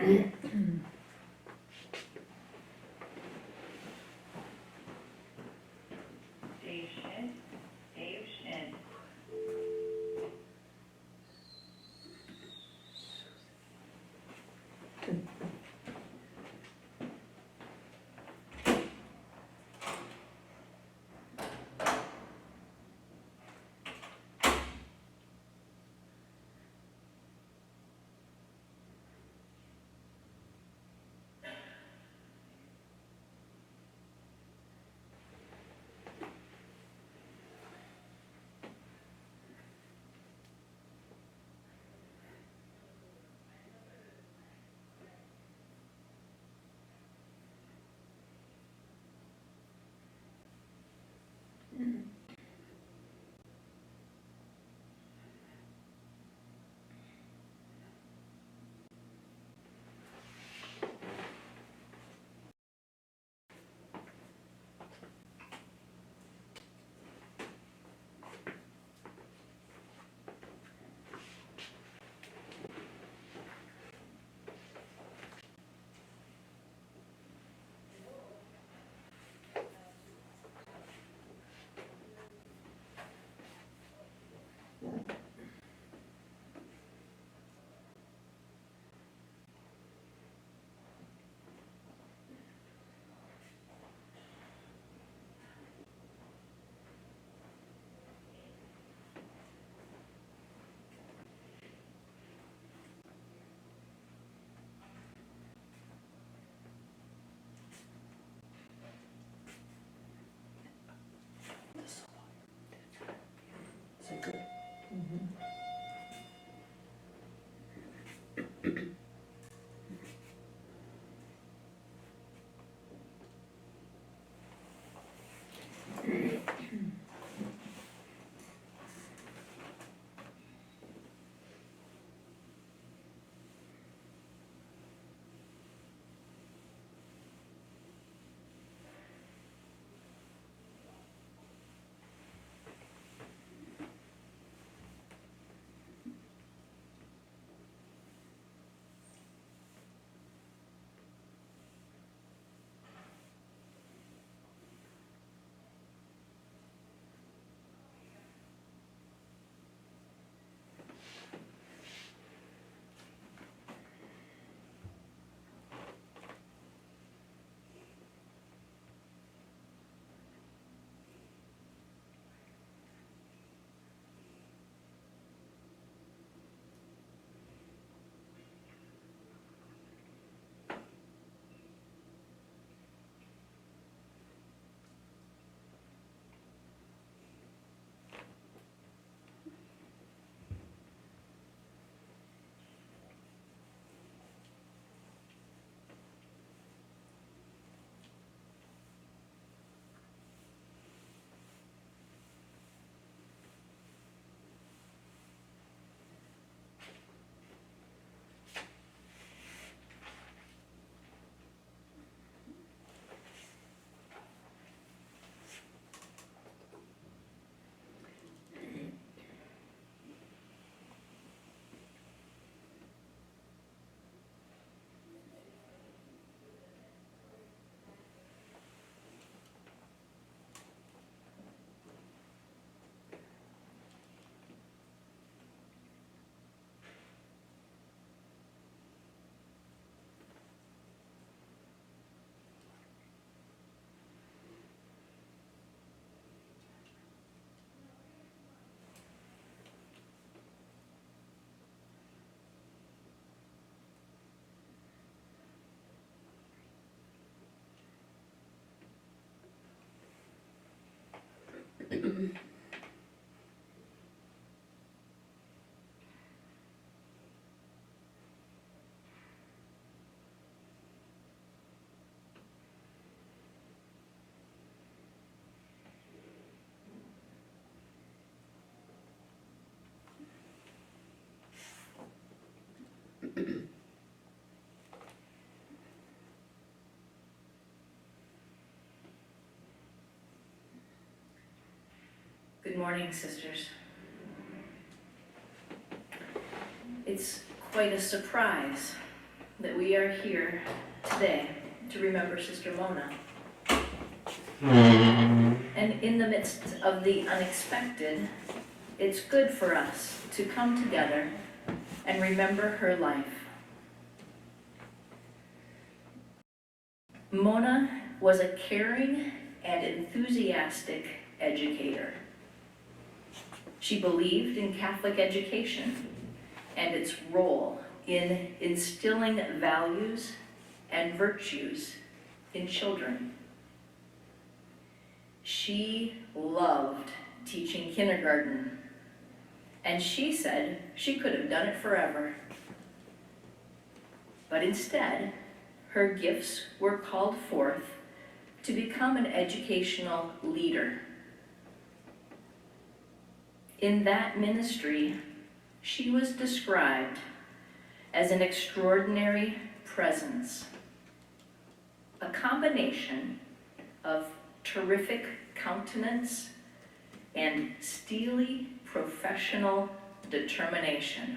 Dave Schmidt, Dave Schmidt. Good morning, sisters. It's quite a surprise that we are here today to remember Sister Mona. And in the midst of the unexpected, it's good for us to come together and remember her life. Mona was a caring and enthusiastic educator. She believed in Catholic education and its role in instilling values and virtues in children. She loved teaching kindergarten, and she said she could have done it forever. But instead, her gifts were called forth to become an educational leader. In that ministry, she was described as an extraordinary presence, a combination of terrific countenance and steely professional determination.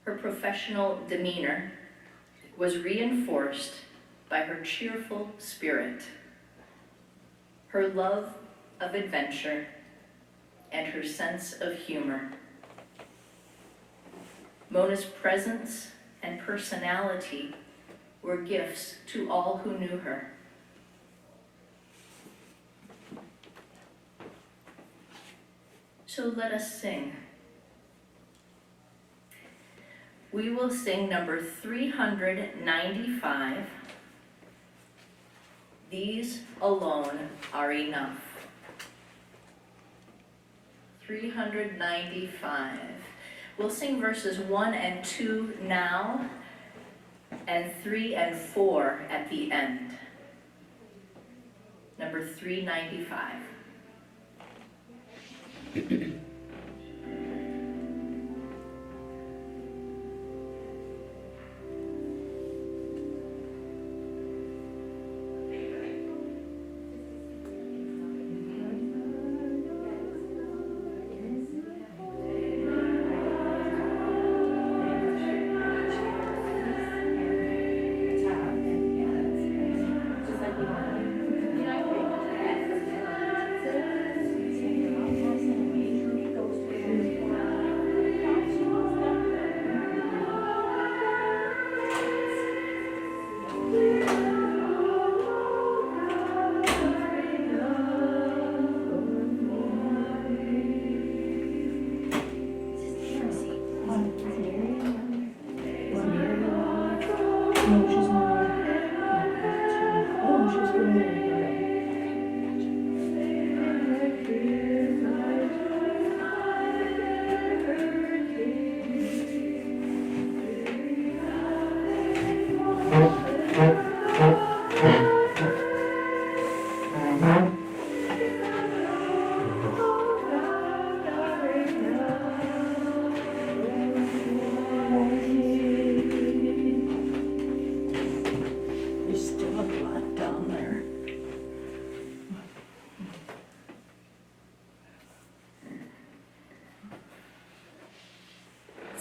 Her professional demeanor was reinforced by her cheerful spirit, her love of adventure, and her sense of humor. Mona's presence and personality were gifts to all who knew her. So let us sing. We will sing number 395, These Alone Are Enough. 395. We'll sing verses 1 and 2 now, and 3 and 4 at the end. Number 395.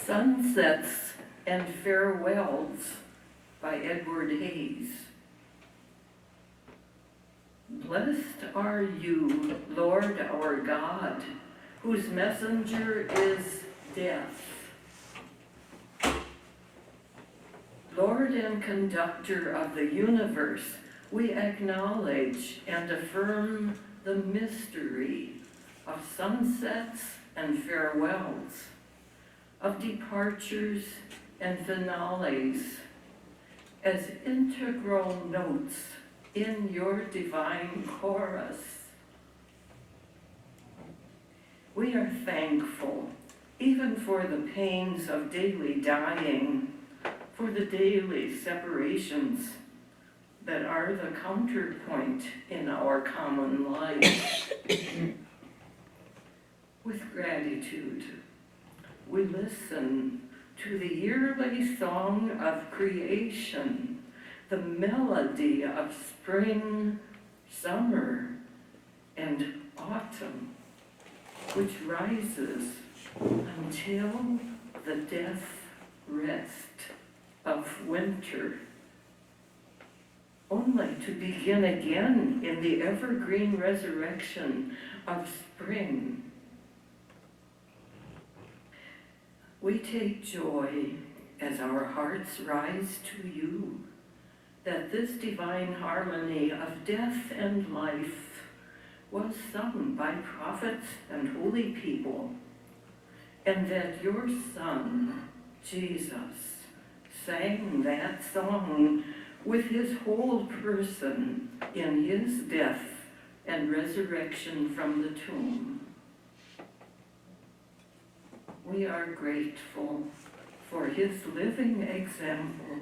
Sunsets and Farewells by Edward Hayes. Blessed are you, Lord our God, whose messenger is death. Lord and conductor of the universe, we acknowledge and affirm the mystery of sunsets and farewells, of departures and finales, as integral notes in your divine chorus. We are thankful, even for the pains of daily dying, for the daily separations that are the counterpoint in our common life. With gratitude, we listen to the yearly song of creation, the melody of spring, summer, and autumn, which rises until the death rest of winter, only to begin again in the evergreen resurrection of spring. We take joy as our hearts rise to you, that this divine harmony of death and life was sung by prophets and holy people, and that your Son, Jesus, sang that song with his whole person in his death and resurrection from the tomb. We are grateful for his living example,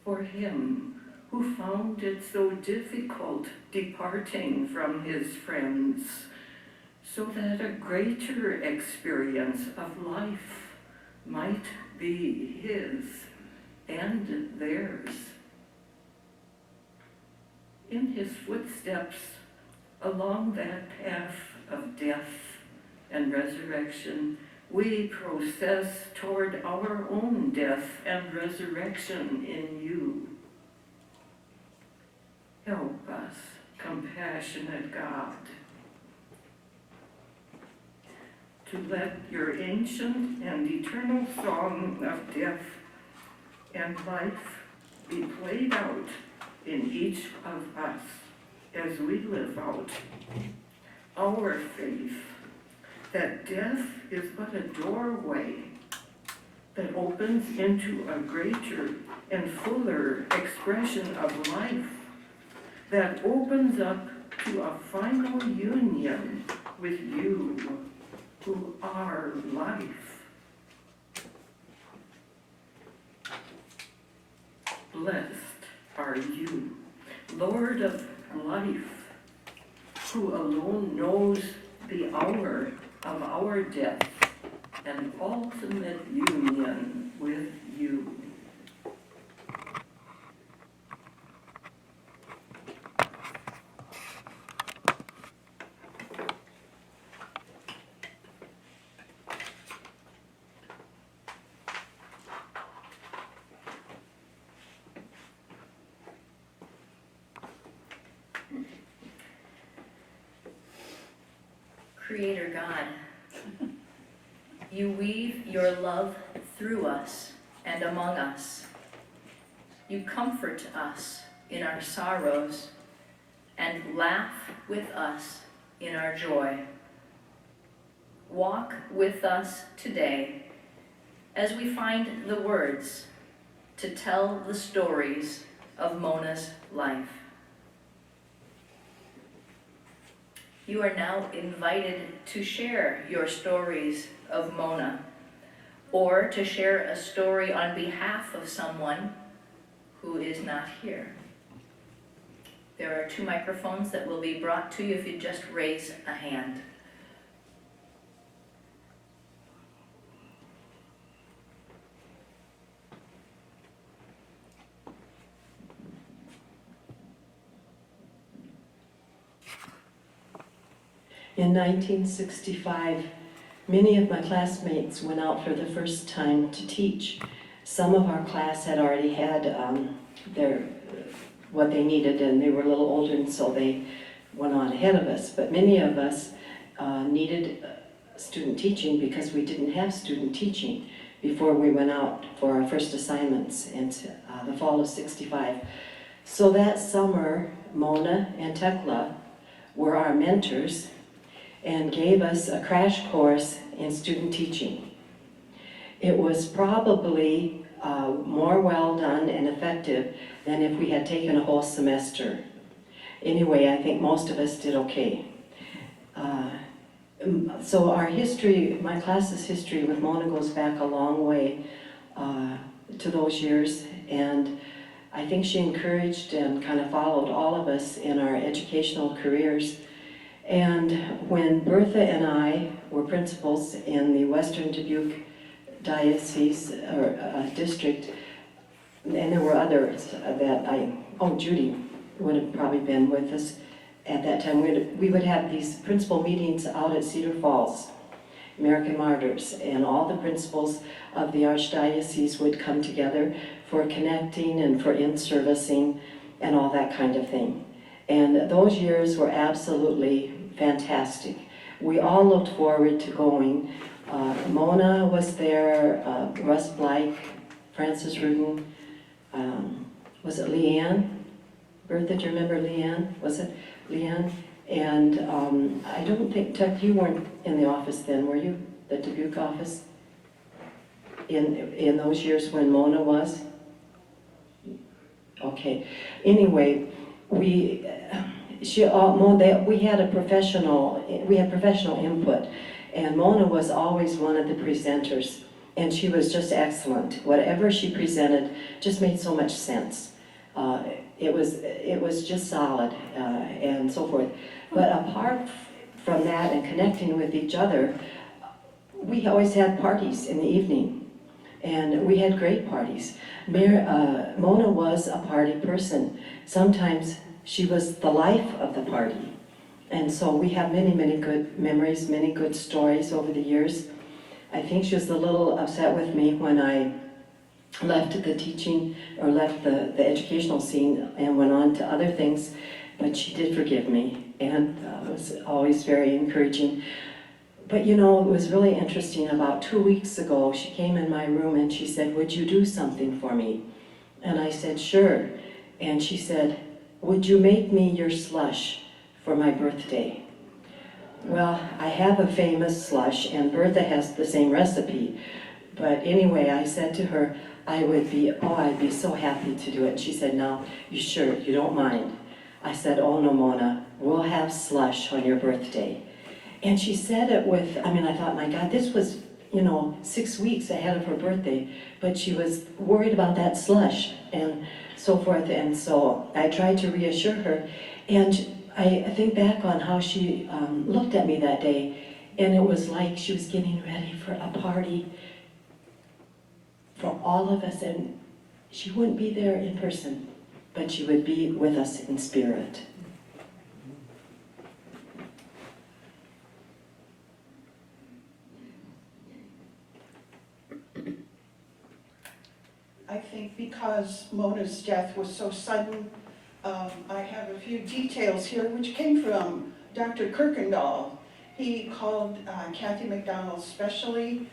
for him who found it so difficult departing from his friends, so that a greater experience of life might be his and theirs. In his footsteps along that path of death and resurrection, we process toward our own death and resurrection in you. Help us, compassionate God, to let your ancient and eternal song of death and life be played out in each of us as we live out our faith, that death is but a doorway that opens into a greater and fuller expression of life, that opens up to a final union with you, who are life. Blessed are you, Lord of life, who alone knows the hour of our death and ultimate union with you. Creator God, you weave your love through us and among us. You comfort us in our sorrows and laugh with us in our joy. Walk with us today as we find the words to tell the stories of Mona's life. You are now invited to share your stories of Mona, or to share a story on behalf of someone who is not here. There are 2 microphones that will be brought to you if you just raise a hand. In 1965, many of my classmates went out for the first time to teach. Some of our class had already had what they needed, and they were a little older, and so they went on ahead of us. But many of us needed student teaching because we didn't have student teaching before we went out for our first assignments in the fall of '65. So that summer, Mona and Tekla were our mentors and gave us a crash course in student teaching. It was probably more well done and effective than if we had taken a whole semester. Anyway, I think most of us did okay. So our history, my class's history with Mona goes back a long way to those years, and I think she encouraged and kind of followed all of us in our educational careers. And when Bertha and I were principals in the Western Dubuque Diocese or district, and there were others that Judy would have probably been with us at that time. We would have these principal meetings out at Cedar Falls, American Martyrs, and all the principals of the Archdiocese would come together for connecting and for in-servicing and all that kind of thing. And those years were absolutely fantastic. We all looked forward to going. Mona was there, Russ Blake, Francis Rudin, was it Leanne? Bertha, do you remember Leanne? Was it Leanne? And I don't think, Tuck, you weren't in the office then, were you? The Dubuque office? In those years when Mona was? Okay. Anyway, we had professional input, and Mona was always one of the presenters, and she was just excellent. Whatever she presented just made so much sense. It was just solid, and so forth. But apart from that and connecting with each other, we always had parties in the evening, and we had great parties. Mona was a party person. Sometimes she was the life of the party. And so we have many, many good memories, many good stories over the years. I think she was a little upset with me when I left the teaching, or left the educational scene and went on to other things, but she did forgive me, and it was always very encouraging. But you know, it was really interesting. About 2 weeks ago, she came in my room and she said, "Would you do something for me?" And I said, "Sure." And she said, "Would you make me your slush for my birthday?" Well, I have a famous slush, and Bertha has the same recipe. But anyway, I said to her, I'd be so happy to do it. She said, "Now, you sure? You don't mind?" I said, "Oh no, Mona, we'll have slush on your birthday." And she said it with, I thought, my God, this was, 6 weeks ahead of her birthday, but she was worried about that slush and so forth. And so I tried to reassure her. And I think back on how she looked at me that day, and it was like she was getting ready for a party for all of us, and she wouldn't be there in person, but she would be with us in spirit. I think because Mona's death was so sudden, I have a few details here which came from Dr. Kirkendall. He called Kathy McDonald specially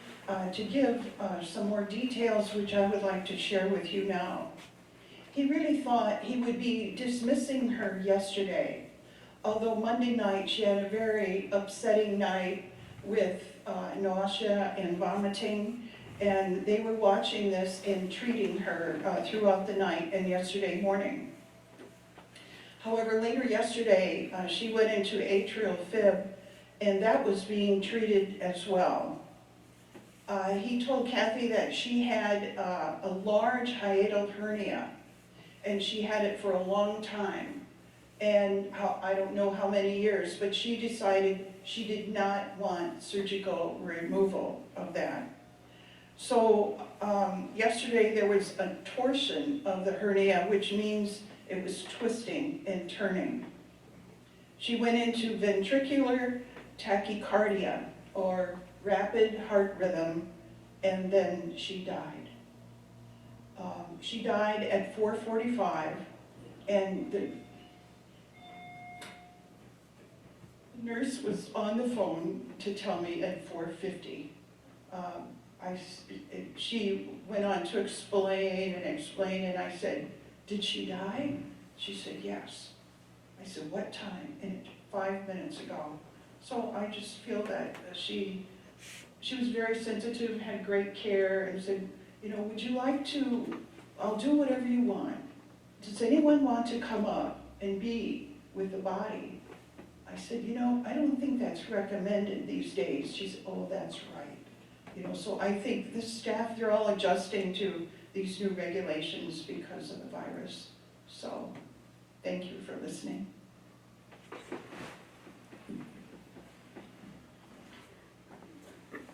to give some more details which I would like to share with you now. He really thought he would be dismissing her yesterday, although Monday night she had a very upsetting night with nausea and vomiting, and they were watching this and treating her throughout the night and yesterday morning. However, later yesterday, she went into atrial fib, and that was being treated as well. He told Kathy that she had a large hiatal hernia, and she had it for a long time. And I don't know how many years, but she decided she did not want surgical removal of that. So yesterday there was a torsion of the hernia, which means it was twisting and turning. She went into ventricular tachycardia, or rapid heart rhythm, and then she died. She died at 4:45, and the nurse was on the phone to tell me at 4:50. She went on to explain, and I said, "Did she die?" She said, "Yes." I said, "What time?" And 5 minutes ago. So I just feel that she was very sensitive, had great care, and said, "Would you like to, I'll do whatever you want. Does anyone want to come up and be with the body?" I said, "I don't think that's recommended these days." She said, "Oh, that's right." So I think the staff, they're all adjusting to these new regulations because of the virus. So thank you for listening.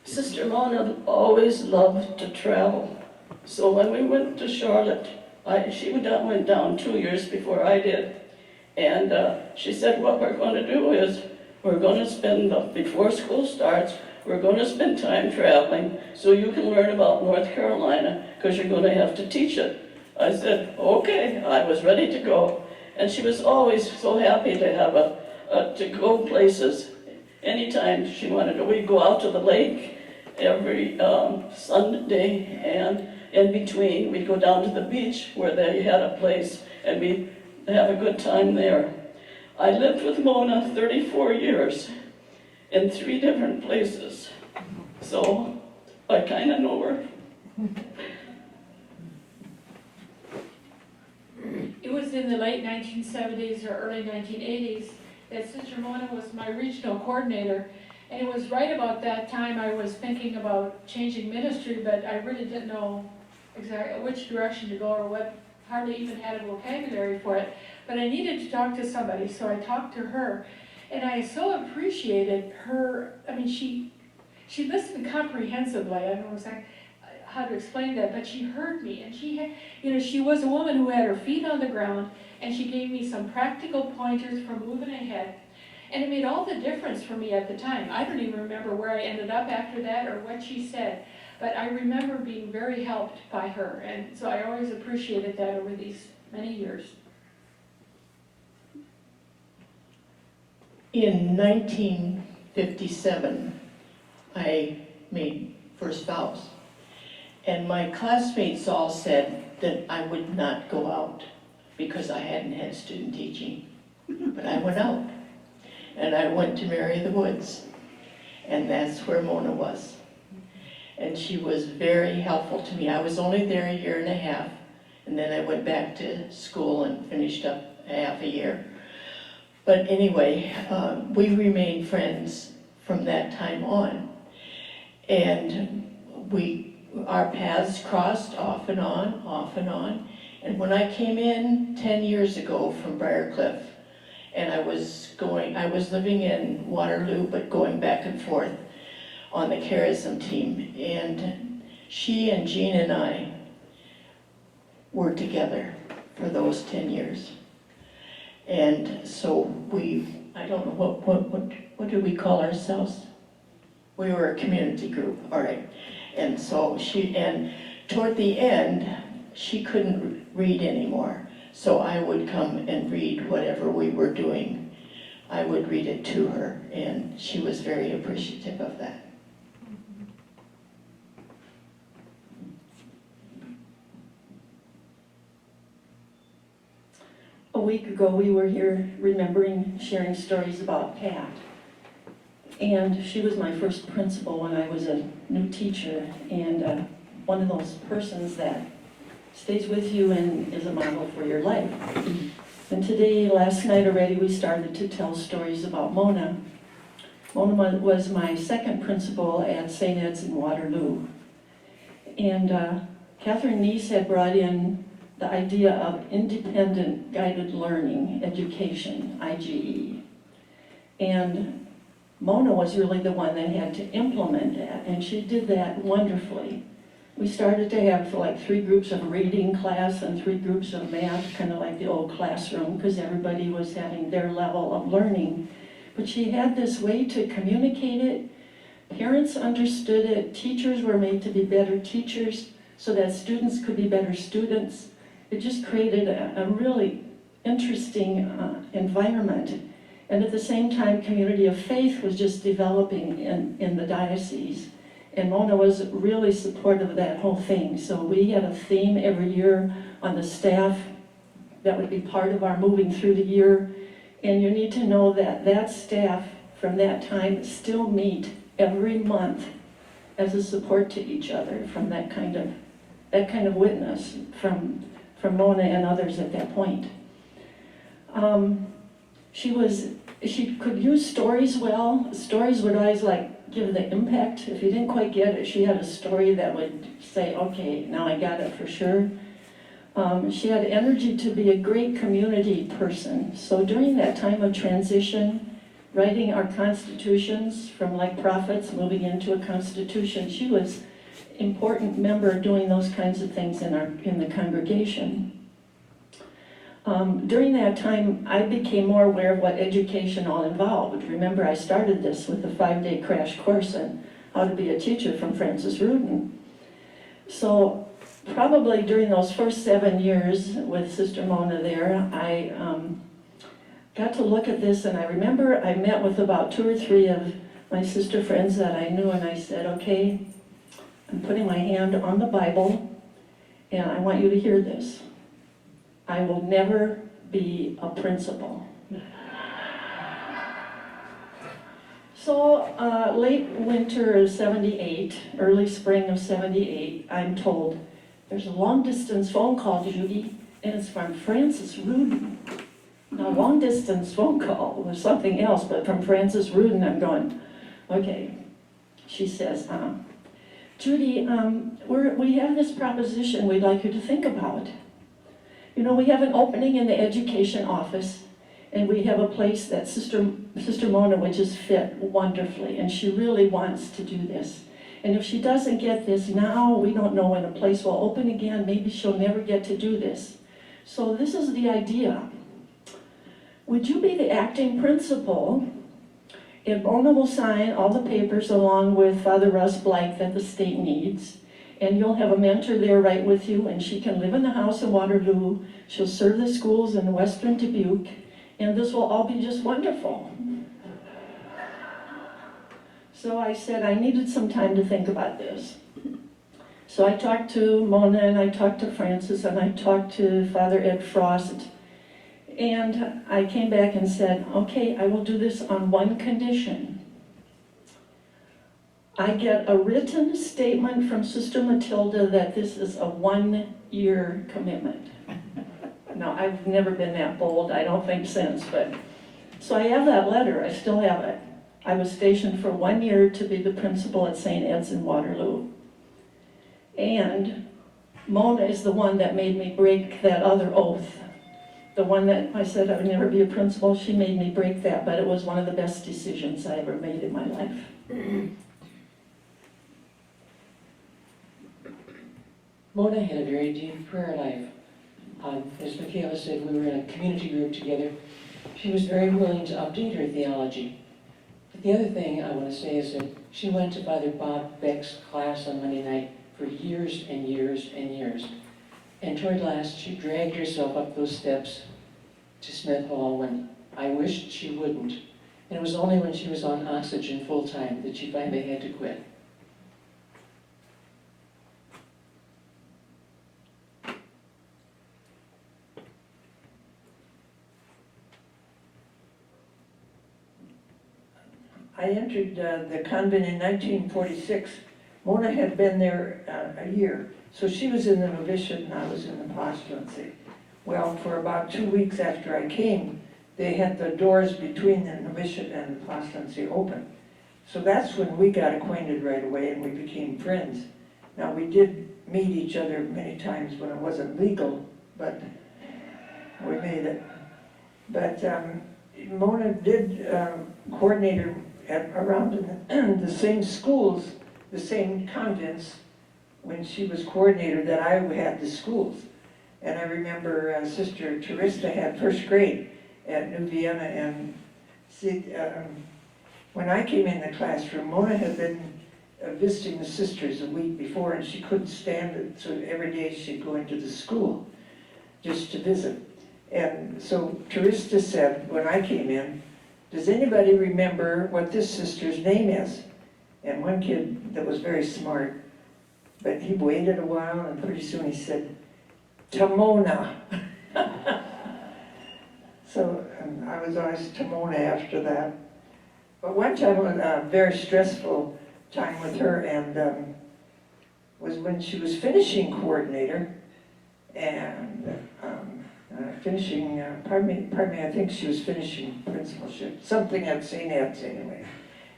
Sister Mona always loved to travel. So when we went to Charlotte, she went down 2 years before I did. And she said, what we're going to do is we're going to spend, before school starts, we're going to spend time traveling so you can learn about North Carolina because you're going to have to teach it. I said, okay, I was ready to go. And she was always so happy to have to go places. Anytime she wanted to, we'd go out to the lake every Sunday, and in between, we'd go down to the beach where they had a place, and we'd have a good time there. I lived with Mona 34 years in 3 different places, so I kind of know her. It was in the late 1970s or early 1980s that Sister Mona was my regional coordinator. And it was right about that time I was thinking about changing ministry, but I really didn't know exactly which direction to go or what, hardly even had a vocabulary for it. But I needed to talk to somebody, so I talked to her. And I so appreciated her, I mean, she listened comprehensively. I don't know exactly how to explain that, but she heard me, and she had, she was a woman who had her feet on the ground, and she gave me some practical pointers for moving ahead, and it made all the difference for me at the time. I don't even remember where I ended up after that or what she said, but I remember being very helped by her, and so I always appreciated that over these many years. In 1957, I made first vows. And my classmates all said that I would not go out because I hadn't had student teaching. But I went out, and I went to Mary of the Woods, and that's where Mona was. And she was very helpful to me. I was only there 1.5 years, and then I went back to school and finished up half a year. But anyway, we remained friends from that time on. And our paths crossed off and on, off and on. And when I came in 10 years ago from Briarcliff, and I was living in Waterloo, but going back and forth on the charism team. And she and Jean and I were together for those 10 years. And so I don't know, what do we call ourselves? We were a community group, all right. And so and toward the end, she couldn't read anymore. So I would come and read whatever we were doing. I would read it to her, and she was very appreciative of that. A week ago, we were here remembering sharing stories about Pat. And she was my first principal when I was a new teacher, and one of those persons that stays with you and is a model for your life. And today, last night already, we started to tell stories about Mona. Mona was my second principal at St. Ed's in Waterloo. And Catherine Neese had brought in the idea of independent guided learning education, IGE. And Mona was really the one that had to implement that, and she did that wonderfully. We started to have like 3 groups of reading class and 3 groups of math, kind of like the old classroom, because everybody was having their level of learning. But she had this way to communicate it. Parents understood it. Teachers were made to be better teachers so that students could be better students. It just created a really interesting environment. And at the same time, community of faith was just developing in the diocese. And Mona was really supportive of that whole thing. So we had a theme every year on the staff that would be part of our moving through the year. And you need to know that that staff from that time still meet every month as a support to each other from that kind of witness from Mona and others at that point. She could use stories well. Stories would always give the impact. If you didn't quite get it, she had a story that would say, okay, now I got it for sure. She had energy to be a great community person. So during that time of transition, writing our constitutions from like prophets moving into a constitution, she was an important member doing those kinds of things in the congregation. During that time, I became more aware of what education all involved. Remember, I started this with a 5-day crash course on how to be a teacher from Francis Rudin. So probably during those first 7 years with Sister Mona there, I got to look at this, and I remember I met with about 2 or 3 of my sister friends that I knew, and I said, okay, I'm putting my hand on the Bible, and I want you to hear this. I will never be a principal. So late winter of 78, early spring of 78, I'm told, there's a long distance phone call, Judy, and it's from Francis Rudin. Now, long distance phone call was something else, but from Francis Rudin, I'm going, okay. She says, Judy, we have this proposition we'd like you to think about. You know, we have an opening in the education office, and we have a place that Sister Mona would just fit wonderfully, and she really wants to do this. And if she doesn't get this now, we don't know when a place will open again. Maybe she'll never get to do this. So this is the idea. Would you be the acting principal? And Mona will sign all the papers along with Father Russ Blythe that the state needs. And you'll have a mentor there right with you, and she can live in the house in Waterloo. She'll serve the schools in western Dubuque, and this will all be just wonderful. So I said I needed some time to think about this. So I talked to Mona, and I talked to Francis, and I talked to Father Ed Frost. And I came back and said, okay, I will do this on one condition. I get a written statement from Sister Matilda that this is a 1-year commitment. Now, I've never been that bold, I don't think since, but, so I have that letter, I still have it. I was stationed for 1 year to be the principal at St. Ed's in Waterloo. And Mona is the one that made me break that other oath. The one that I said I would never be a principal, she made me break that, but it was one of the best decisions I ever made in my life. Mona had a very deep prayer life. As Michaela said, we were in a community group together. She was very willing to update her theology. But the other thing I want to say is that she went to Father Bob Beck's class on Monday night for years and years and years. And toward last, she dragged herself up those steps to Smith Hall when I wished she wouldn't. And it was only when she was on oxygen full time that she finally had to quit. I entered the convent in 1946. Mona had been there a year. So she was in the novitiate and I was in the postulancy. Well, for about 2 weeks after I came, they had the doors between the novitiate and the postulancy open. So that's when we got acquainted right away and we became friends. Now, we did meet each other many times when it wasn't legal, but we made it. But Mona did coordinate her around in the same schools, the same convents, when she was coordinator that I had the schools. And I remember Sister Teresa had first grade at New Vienna, and when I came in the classroom, Mona had been visiting the sisters a week before, and she couldn't stand it, so every day she'd go into the school just to visit. And so Teresa said, when I came in, does anybody remember what this sister's name is? And one kid that was very smart, but he waited a while, and pretty soon he said, Tamona. So I was always Tamona after that. But one time, a very stressful time with her, and was when she was finishing coordinator, and pardon me, I think she was finishing principalship, something at St. Ed's anyway.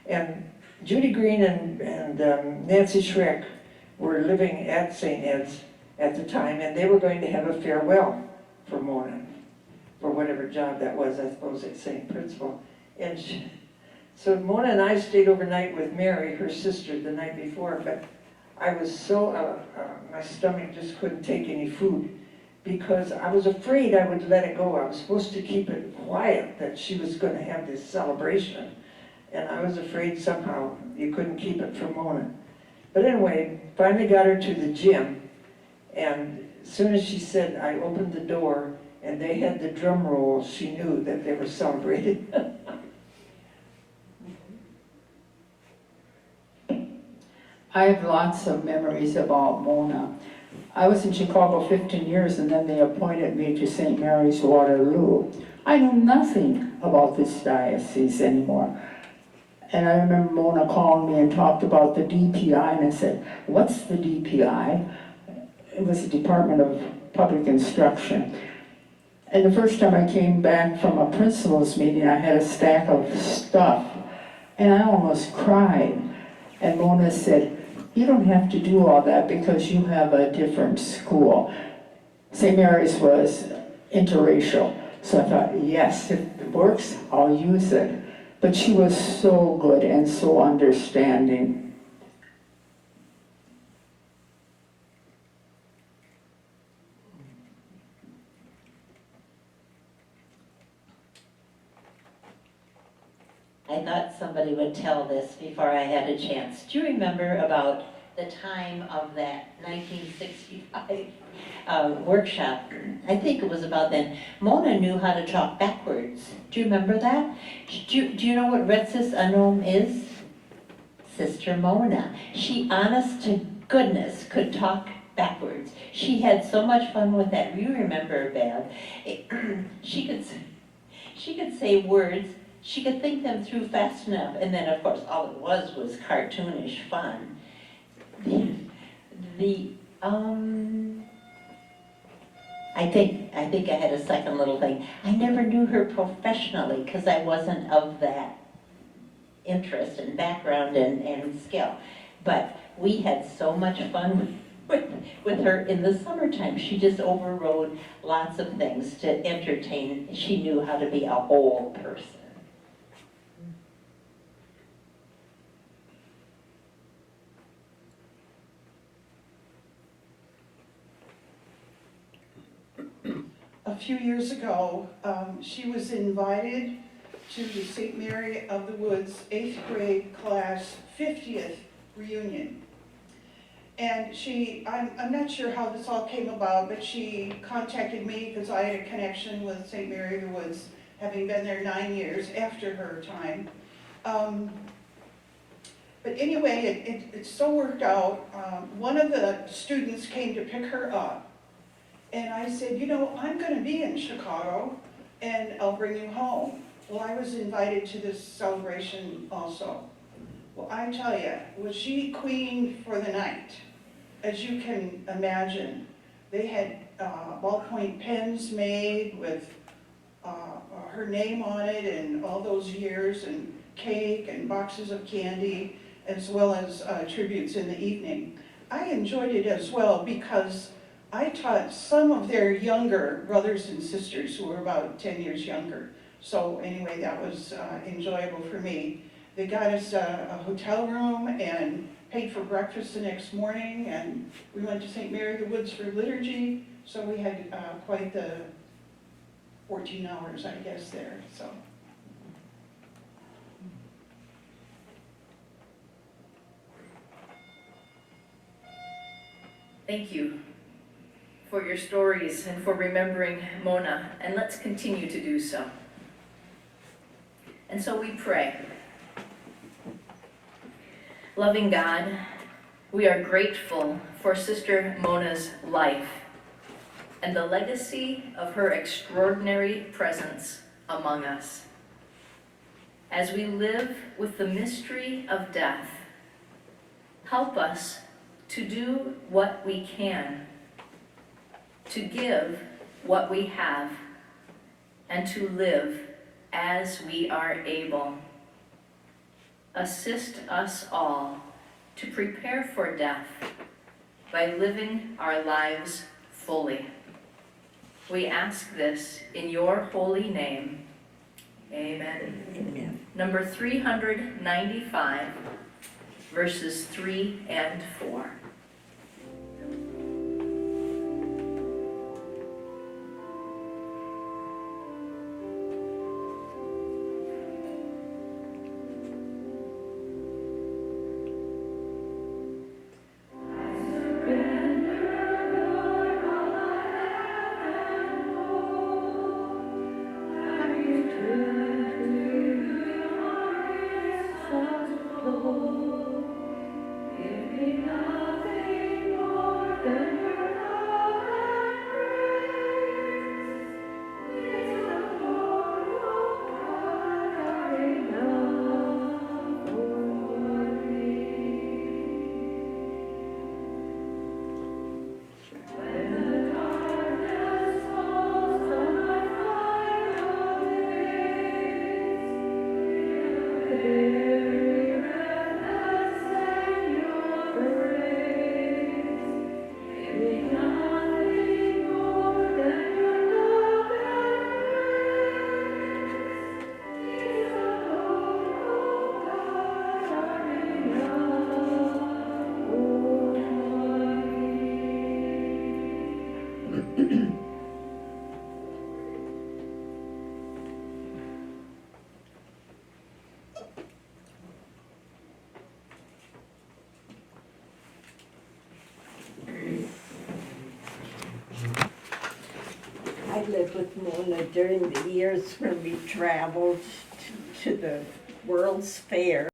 And Judy Green and Nancy Schreck were living at St. Ed's at the time, and they were going to have a farewell for Mona, for whatever job that was, I suppose, at St. Principal. And so Mona and I stayed overnight with Mary, her sister, the night before, but I was so, my stomach just couldn't take any food, because I was afraid I would let it go. I was supposed to keep it quiet that she was going to have this celebration. and I was afraid somehow you couldn't keep it from Mona. But anyway, finally got her to the gym, and as soon as she said, I opened the door, and they had the drum roll, she knew that they were celebrating. I have lots of memories about Mona. I was in Chicago 15 years and then they appointed me to St. Mary's Waterloo. I knew nothing about this diocese anymore. And I remember Mona calling me and talked about the DPI, and I said, "What's the DPI?" It was the Department of Public Instruction. And the first time I came back from a principal's meeting, I had a stack of stuff, and I almost cried. And Mona said, "You don't have to do all that because you have a different school." St. Mary's was interracial, so I thought, yes, if it works, I'll use it. But she was so good and so understanding. I thought somebody would tell this before I had a chance. Do you remember about the time of that 1965 workshop? I think it was about then. Mona knew how to talk backwards. Do you remember that? Do you know what Retsis Unknown is? Sister Mona. She, honest to goodness, could talk backwards. She had so much fun with that. You remember, Bev. She could say words. She could think them through fast enough, and then of course all it was cartoonish fun. I think I had a second little thing. I never knew her professionally because I wasn't of that interest and background and skill. But we had so much fun with her in the summertime. She just overrode lots of things to entertain. She knew how to be a whole person. A few years ago, she was invited to the St. Mary of the Woods 8th grade class 50th reunion. And I'm not sure how this all came about, but she contacted me because I had a connection with St. Mary of the Woods, having been there 9 years after her time. But anyway, it so worked out. One of the students came to pick her up. And I said, I'm going to be in Chicago, and I'll bring you home. Well, I was invited to this celebration also. Well, I tell you, was she queen for the night? As you can imagine, they had ballpoint pens made with her name on it and all those years, and cake and boxes of candy, as well as tributes in the evening. I enjoyed it as well because I taught some of their younger brothers and sisters who were about 10 years younger. So anyway, that was enjoyable for me. They got us a hotel room and paid for breakfast the next morning, and we went to St. Mary of the Woods for liturgy. So we had quite the 14 hours, I guess, there. So. Thank you for your stories and for remembering Mona, and let's continue to do so. And so we pray. Loving God, we are grateful for Sister Mona's life and the legacy of her extraordinary presence among us. As we live with the mystery of death, help us to do what we can, to give what we have, and to live as we are able. Assist us all to prepare for death by living our lives fully. We ask this in your holy name. Amen. Amen. Number 395, verses 3 and 4. lived with Mona during the years when we traveled to the World's Fair.